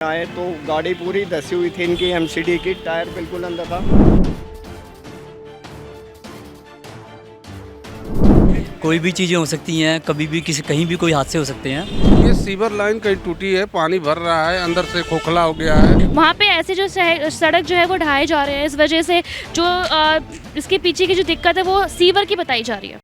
आए तो गाड़ी पूरी धसी हुई थी इनकी एमसीडी की, टायर बिल्कुल अंदर था। कोई भी चीज़ें हो सकती हैं, कभी भी किसी कहीं भी कोई हादसे हो सकते हैं। ये सीवर लाइन कहीं टूटी है, पानी भर रहा है, अंदर से खोखला हो गया है। वहाँ पे ऐसे जो सड़क जो है वो ढाए जा रहे हैं, इस वजह से जो इसके पीछे की जो दिक्कत है वो सीवर की बताई जा रही है।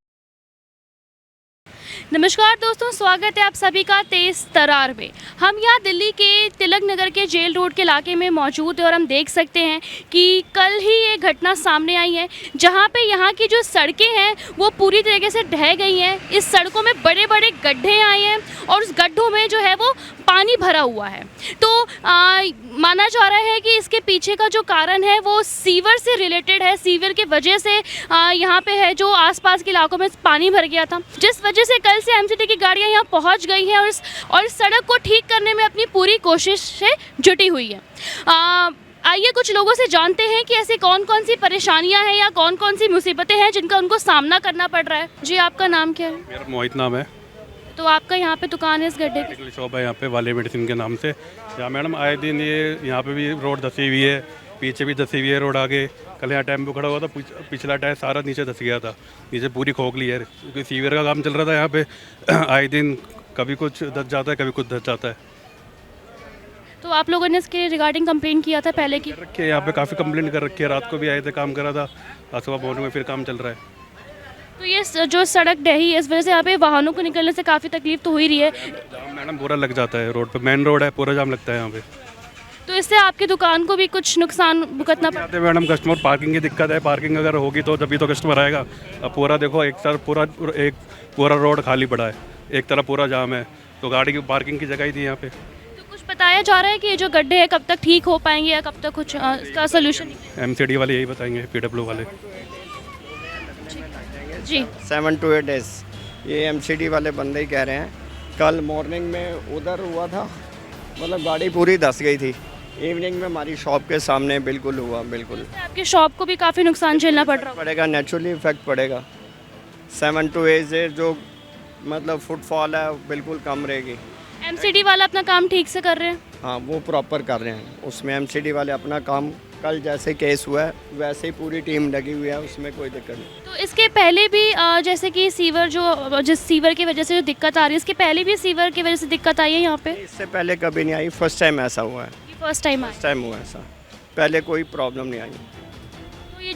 नमस्कार दोस्तों, स्वागत है आप सभी का तेज तरार में। हम यहाँ दिल्ली के तिलक नगर के जेल रोड के इलाके में मौजूद है और हम देख सकते हैं कि कल ही ये घटना सामने आई है जहाँ पे यहाँ की जो सड़कें हैं वो पूरी तरीके से ढह गई हैं। इस सड़कों में बड़े बड़े गड्ढे आए हैं और उस गड्ढों में जो है वो पानी भरा हुआ है। तो माना जा रहा है कि इसके पीछे का जो कारण है वो सीवर से रिलेटेड है। सीवर की वजह से यहाँ पे है जो आसपास के इलाकों में पानी भर गया था, जिस वजह से कल से एमसीडी की गाड़ियाँ यहाँ पहुँच गई हैं और इस सड़क को ठीक करने में अपनी पूरी कोशिश से जुटी हुई है। आइए कुछ लोगों से जानते हैं कि ऐसी कौन कौन सी परेशानियां हैं या कौन कौन सी मुसीबतें हैं जिनका उनको सामना करना पड़ रहा है। जी, आपका नाम क्या है? मेरा मोहित नाम है। तो आपका यहाँ पे दुकान है इस गड्ढे की? मेडिकल शॉप है यहाँ पे, वाले मेडिसिन के नाम से। यहाँ मैडम आए दिन ये यहाँ पे भी रोड धसी हुई है, पीछे भी धसी हुई है रोड आगे। कल यहाँ टेम्पो खड़ा हुआ था, पिछला टायर सारा नीचे धस गया था, नीचे पूरी खोखली है क्योंकि सीवर का काम चल रहा था यहाँ पे। आए दिन कभी कुछ धस जाता है, कभी कुछ धस जाता है। तो आप लोगों ने इसके रिगार्डिंग कंप्लेंट किया था पहले की? कर रखी है यहाँ पे, काफ़ी कंप्लेंट कर रखी है। रात को भी आए थे, काम करा था, आज सुबह मॉर्निंग में फिर काम चल रहा है। तो ये जो सड़क ढही है इस वजह से यहाँ पे वाहनों को निकलने से काफ़ी तकलीफ तो हो ही रही है। जाम मैडम पूरा लग जाता है रोड पे, मेन रोड है, पूरा जाम लगता है यहाँ पे। तो इससे आपकी दुकान को भी कुछ नुकसान भुगतना पड़ा? आते मैडम कस्टमर, पार्किंग की दिक्कत है। पार्किंग अगर होगी तो तभी तो कस्टमर आएगा। अब पूरा देखो, एक पूरा रोड खाली पड़ा है, एक तरफ पूरा जाम है, तो गाड़ी की पार्किंग की जगह ही थी यहाँ पे। तो कुछ बताया जा रहा है कि ये जो गड्ढे हैं कब तक ठीक हो पाएंगे या कब तक कुछ इसका सोल्यूशन? एमसीडी वाले यही बताएंगे, पीडब्ल्यू वाले। जी, 7 to 8 days ये एमसीडी वाले बंदे ही कह रहे हैं। कल मॉर्निंग में उधर हुआ था, मतलब गाड़ी पूरी धस गई थी। इवनिंग में हमारी शॉप के सामने बिल्कुल हुआ, बिल्कुल आपकी शॉप को भी काफ़ी नुकसान झेलना पड़ रहा होगा। पड़ेगा, नेचुरली इफेक्ट पड़ेगा। 7 to 8 days जो मतलब फुटफॉल है बिल्कुल कम रहेगी। एमसीडी वाला अपना काम ठीक से कर रहे हैं? हाँ, वो प्रॉपर कर रहे हैं। उसमें एमसीडी वाले अपना काम, कल जैसे केस हुआ है वैसे ही पूरी टीम लगी हुई है, उसमें कोई दिक्कत नहीं। तो इसके पहले भी जैसे कि सीवर जिस सीवर की वजह से जो दिक्कत आ रही है, इसके पहले भी सीवर की वजह से दिक्कत आई है यहाँ पे? इससे पहले कभी नहीं आई, फर्स्ट टाइम ऐसा हुआ है। ये first time I? First time हुआ ऐसा, पहले कोई प्रॉब्लम नहीं आई। तो ये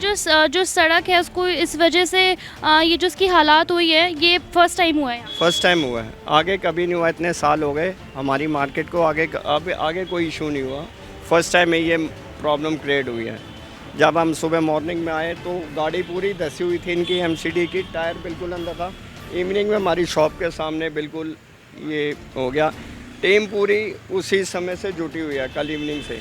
जो सड़क है उसको इस वजह से ये जो इसकी हालात हुई है ये फर्स्ट टाइम हुआ है? फर्स्ट टाइम हुआ है, आगे कभी नहीं हुआ। इतने साल हो गए हमारी मार्केट को, आगे कोई इशू नहीं हुआ। फर्स्ट टाइम में ये प्रॉब्लम क्रिएट हुई है। जब हम सुबह मॉर्निंग में आए तो गाड़ी पूरी धसी हुई थी इनकी एमसीडी की, टायर बिल्कुल अंदर था। इवनिंग में हमारी शॉप के सामने बिल्कुल ये हो गया। टीम पूरी उसी समय से जुटी हुई है, कल इवनिंग से।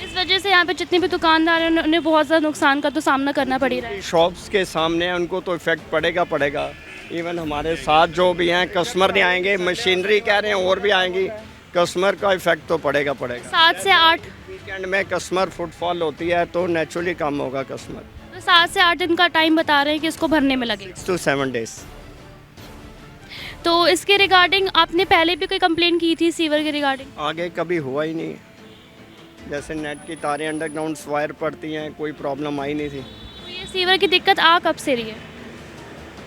इस वजह से यहाँ पे जितने भी दुकानदार हैं उन्हें बहुत ज़्यादा नुकसान का तो सामना करना पड़ ही रहा है। शॉप्स के सामने उनको तो इफेक्ट पड़ेगा। इवन हमारे साथ जो भी हैं, कस्टमर नहीं आएंगे, मशीनरी कह रहे हैं और भी आएंगी, कस्टमर का इफेक्ट तो पड़ेगा। 7 से 8 वीकेंड में कस्टमर फुटफॉल होती है तो नेचुरली कम होगा कस्टमर। तो 7 से 8 दिन का टाइम बता रहे हैं कि इसको भरने में लगे। 6 to 7 days। तो इसके रिगार्डिंग आपने पहले भी कोई कंप्लेंट की थी सीवर के रिगार्डिंग? आगे कभी हुआ ही नहीं। जैसे नेट की तारें अंडरग्राउंड वायर पड़ती हैं, कोई प्रॉब्लम आई नहीं थी। तो ये सीवर की दिक्कत आ कब से रही है?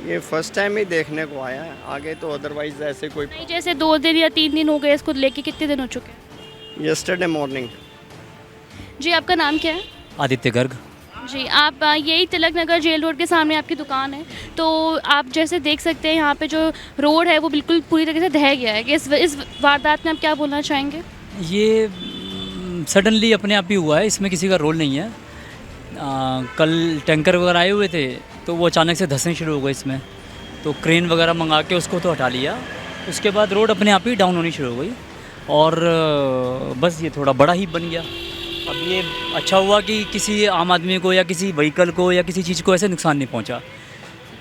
ये फर्स्ट टाइम ही देखने को आया है, आगे तो अदरवाइज ऐसे कोई। नहीं, जैसे 2 दिन या 3 दिन हो गए इसको लेके, कितने दिन हो चुके हैं? Yesterday morning. जी, आपका नाम क्या है? आदित्य गर्ग। जी, आप यही तिलक नगर जेल रोड के सामने आपकी दुकान है। तो आप जैसे देख सकते हैं यहाँ पे जो रोड है वो बिल्कुल पूरी तरीके से ढह गया है कि इस वारदात में आप क्या बोलना चाहेंगे? ये सडनली अपने आप ही हुआ है, इसमें किसी का रोल नहीं है। कल टैंकर वगैरह आए हुए थे तो वो अचानक से धंसने शुरू हो गए इसमें, तो क्रेन वगैरह मंगा के उसको तो हटा लिया। उसके बाद रोड अपने आप ही डाउन होनी शुरू हो गई और बस ये थोड़ा बड़ा ही बन गया। अब ये अच्छा हुआ कि किसी आम आदमी को या किसी व्हीकल को या किसी चीज़ को ऐसे नुकसान नहीं पहुंचा।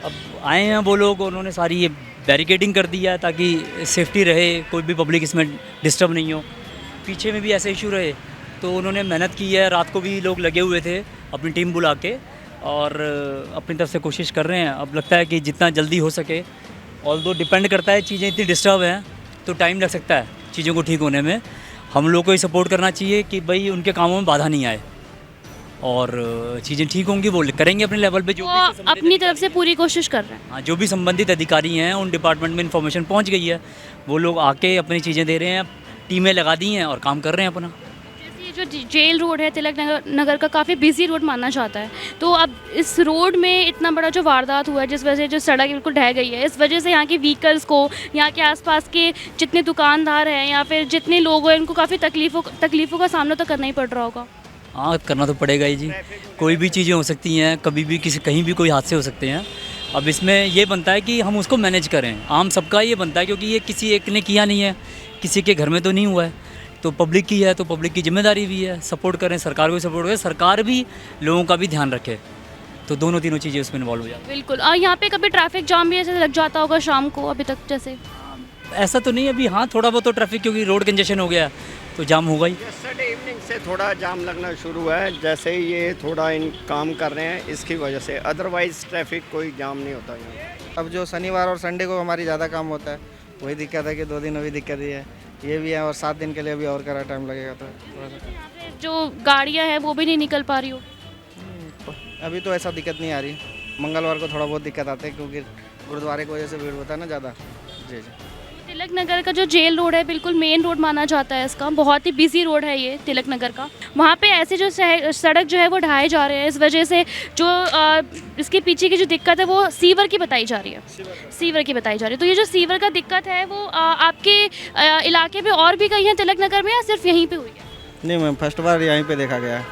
अब आए हैं वो लोग, उन्होंने सारी ये बैरिकेडिंग कर दिया है ताकि सेफ्टी रहे, कोई भी पब्लिक इसमें डिस्टर्ब नहीं हो। पीछे में भी ऐसे इशू रहे तो उन्होंने मेहनत की है, रात को भी लोग लगे हुए थे अपनी टीम बुला के और अपनी तरफ से कोशिश कर रहे हैं। अब लगता है कि जितना जल्दी हो सके, ऑल्दो डिपेंड करता है, चीज़ें इतनी डिस्टर्ब हैं तो टाइम लग सकता है चीज़ों को ठीक होने में। हम लोग को ही सपोर्ट करना चाहिए कि भाई उनके कामों में बाधा नहीं आए और चीज़ें ठीक होंगी, वो करेंगे अपने लेवल पे जो भी इससे वो संबंधित अपनी तरफ से पूरी कोशिश कर रहे हैं। हाँ, जो भी संबंधित अधिकारी हैं उन डिपार्टमेंट में इन्फॉर्मेशन पहुंच गई है, वो लोग आके अपनी चीज़ें दे रहे हैं, टीमें लगा दी हैं और काम कर रहे हैं अपना। जैसे ये जो जेल रोड है तिलक नगर का काफ़ी बिजी रोड माना जाता है, तो अब इस रोड में इतना बड़ा जो वारदात हुआ है जिस वजह से जो सड़क बिल्कुल ढह गई है, इस वजह से यहाँ के व्हीकल्स को, यहाँ के आसपास के जितने दुकानदार हैं या फिर जितने लोग हैं उनको काफ़ी तकलीफ़ों का सामना तो करना ही पड़ रहा होगा। हाँ, करना तो पड़ेगा ही जी, कोई भी चीज़ें हो सकती हैं, कभी भी कहीं भी कोई हादसे हो सकते हैं। अब इसमें ये बनता है कि हम उसको मैनेज करें, आम सबका ये बनता है, क्योंकि ये किसी एक ने किया नहीं है, किसी के घर में तो नहीं हुआ है, तो पब्लिक की है, तो पब्लिक की जिम्मेदारी भी है, सपोर्ट करें, सरकार को भी सपोर्ट करें, सरकार भी लोगों का भी ध्यान रखे, तो दोनों तीनों चीज़ें उसमें इन्वॉल्व हो जाती हैं। बिल्कुल। और यहाँ पे कभी ट्रैफिक जाम भी ऐसे लग जाता होगा शाम को अभी तक जैसे? ऐसा तो नहीं अभी, हाँ थोड़ा बहुत तो ट्रैफिक, क्योंकि रोड कंजेशन हो गया है तो जाम होगा ही। यस्टरडे इवनिंग से थोड़ा जाम लगना शुरू हुआ है, जैसे ही ये थोड़ा इन काम कर रहे हैं इसकी वजह से, अदरवाइज ट्रैफिक कोई जाम नहीं होता यहाँ। अब जो शनिवार और संडे को हमारी ज़्यादा काम होता है, वही दिक्कत है कि 2 दिन अभी दिक्कत ही है, ये भी है, और 7 दिन के लिए अभी और करा टाइम लगेगा, तो थोड़ा सा यहाँ पे जो गाड़ियाँ हैं वो भी नहीं निकल पा रही हो? अभी तो ऐसा दिक्कत नहीं आ रही। मंगलवार को थोड़ा बहुत दिक्कत आती है क्योंकि गुरुद्वारे की वजह से भीड़ होता है ना ज़्यादा। जी जी। तिलक नगर का जो जेल रोड है बिल्कुल मेन रोड माना जाता है, इसका बहुत ही बिजी रोड है ये तिलक नगर का। वहाँ पे ऐसे जो सड़क जो है वो ढाए जा रहे हैं, इस वजह से जो इसके पीछे की जो दिक्कत है वो सीवर की बताई जा रही है, सीवर की बताई जा रही है। तो ये जो सीवर का दिक्कत है वो आपके इलाके में और भी कहीं है तिलक नगर में या सिर्फ यहीं पर हुई है? नहीं मैम, फर्स्ट बार यहीं पे देखा गया है।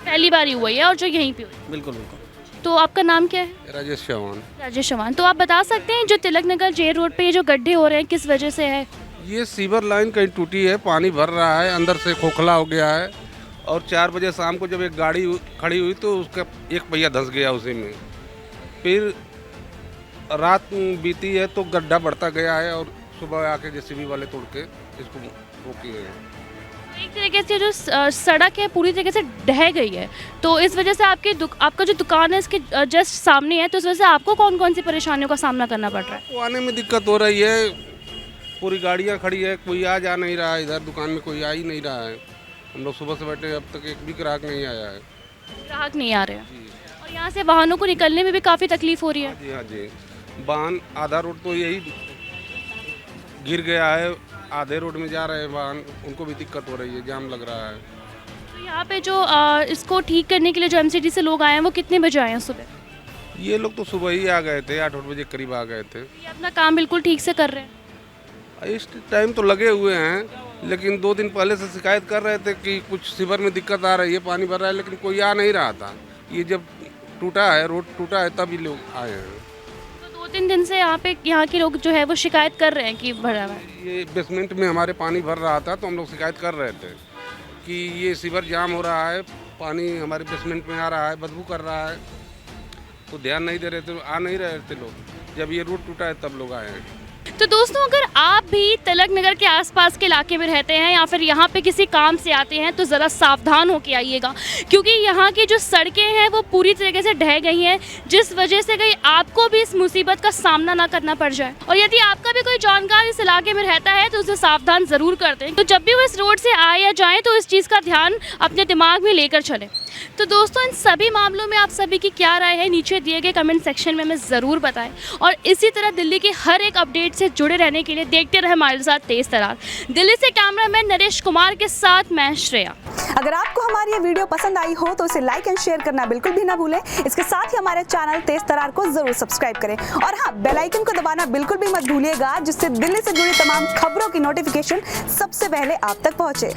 पहली बार ही हुआ है और जो यहीं पर हुई। बिल्कुल बिल्कुल। तो आपका नाम क्या है? राजेश चौहान। राजेश चौहान। तो आप बता सकते हैं जो तिलक नगर जेल रोड पे ये जो गड्ढे हो रहे हैं किस वजह से है? ये सीवर लाइन कहीं टूटी है, पानी भर रहा है, अंदर से खोखला हो गया है, और 4 बजे शाम को जब एक गाड़ी खड़ी हुई तो उसका एक पहिया धंस गया उसी में। फिर रात बीती है तो गड्ढा बढ़ता गया है और सुबह आके जेसीबी वाले तोड़ के इसको वो किए हैं। एक तरीके से जो सड़क है पूरी तरीके से ढह गई है, तो इस वजह से आपका जो दुकान है इसके जस्ट सामने है, तो इस वजह से आपको कौन कौन सी परेशानियों का सामना करना पड़ रहा है? वो आने में दिक्कत हो रही है, पूरी गाड़ियाँ खड़ी है, कोई आ जा नहीं रहा है, इधर दुकान में कोई आ ही नहीं रहा है। हम लोग सुबह से बैठे, अब तक एक भी ग्राहक नहीं आया है। ग्राहक नहीं आ रहे हैं और यहाँ से वाहनों को निकलने में भी काफ़ी तकलीफ हो रही है। जी हाँ जी, वाहन आधा रोड तो यही गिर गया है, आधे रोड में जा रहे हैं वाहन, उनको भी दिक्कत हो रही है, जाम लग रहा है। तो यहाँ पे जो इसको ठीक करने के लिए जो एमसीडी से लोग आए हैं वो कितने बजे आए हैं सुबह? ये लोग तो सुबह ही आ गए थे, 8 बजे करीब आ गए थे। ये अपना काम बिल्कुल ठीक से कर रहे हैं? इस टाइम तो लगे हुए हैं, लेकिन 2 दिन पहले से शिकायत कर रहे थे कि कुछ सीवर में दिक्कत आ रही है, पानी भर रहा है, लेकिन कोई आ नहीं रहा था। ये जब टूटा है, रोड टूटा है, तभी लोग आए हैं। 2-3 दिन से यहाँ के लोग जो है वो शिकायत कर रहे हैं कि भरा हुआ है। ये बेसमेंट में हमारे पानी भर रहा था तो हम लोग शिकायत कर रहे थे कि ये सीवर जाम हो रहा है, पानी हमारे बेसमेंट में आ रहा है, बदबू कर रहा है, तो ध्यान नहीं दे रहे थे, आ नहीं रहे थे लोग। जब ये रोड टूटा है तब लोग आए हैं। तो दोस्तों अगर आप भी तिलक नगर के आसपास के इलाके में रहते हैं या फिर यहाँ पे किसी काम से आते हैं तो ज़रा सावधान होकर आइएगा, क्योंकि यहाँ की जो सड़कें हैं वो पूरी तरीके से ढह गई हैं, जिस वजह से कहीं आपको भी इस मुसीबत का सामना ना करना पड़ जाए। और यदि आपका भी कोई जानकार इस इलाके में रहता है तो उसे सावधान ज़रूर कर दें। तो जब भी वो इस रोड से आए या जाएँ तो इस चीज़ का ध्यान अपने दिमाग में लेकर चलें। तो दोस्तों इन सभी मामलों में आप सभी की क्या राय है नीचे दिए गए कमेंट सेक्शन में हमें ज़रूर बताएं, और इसी तरह दिल्ली के हर एक अपडेट से जुड़े रहने के लिए देखते रहे हमारे साथ तेज तरार। दिल्ली से कैमरामैन नरेश कुमार के साथ मैं श्रेया। अगर आपको हमारी ये वीडियो पसंद आई हो तो इसे लाइक एंड शेयर करना बिल्कुल भी ना भूलें। इसके साथ ही हमारे चैनल तेज तरार को जरूर सब्सक्राइब करें, और हाँ, बेल आइकन को दबाना बिल्कुल भी मत भूलिएगा, जिससे दिल्ली से जुड़ी तमाम खबरों की नोटिफिकेशन सबसे पहले आप तक पहुंचे।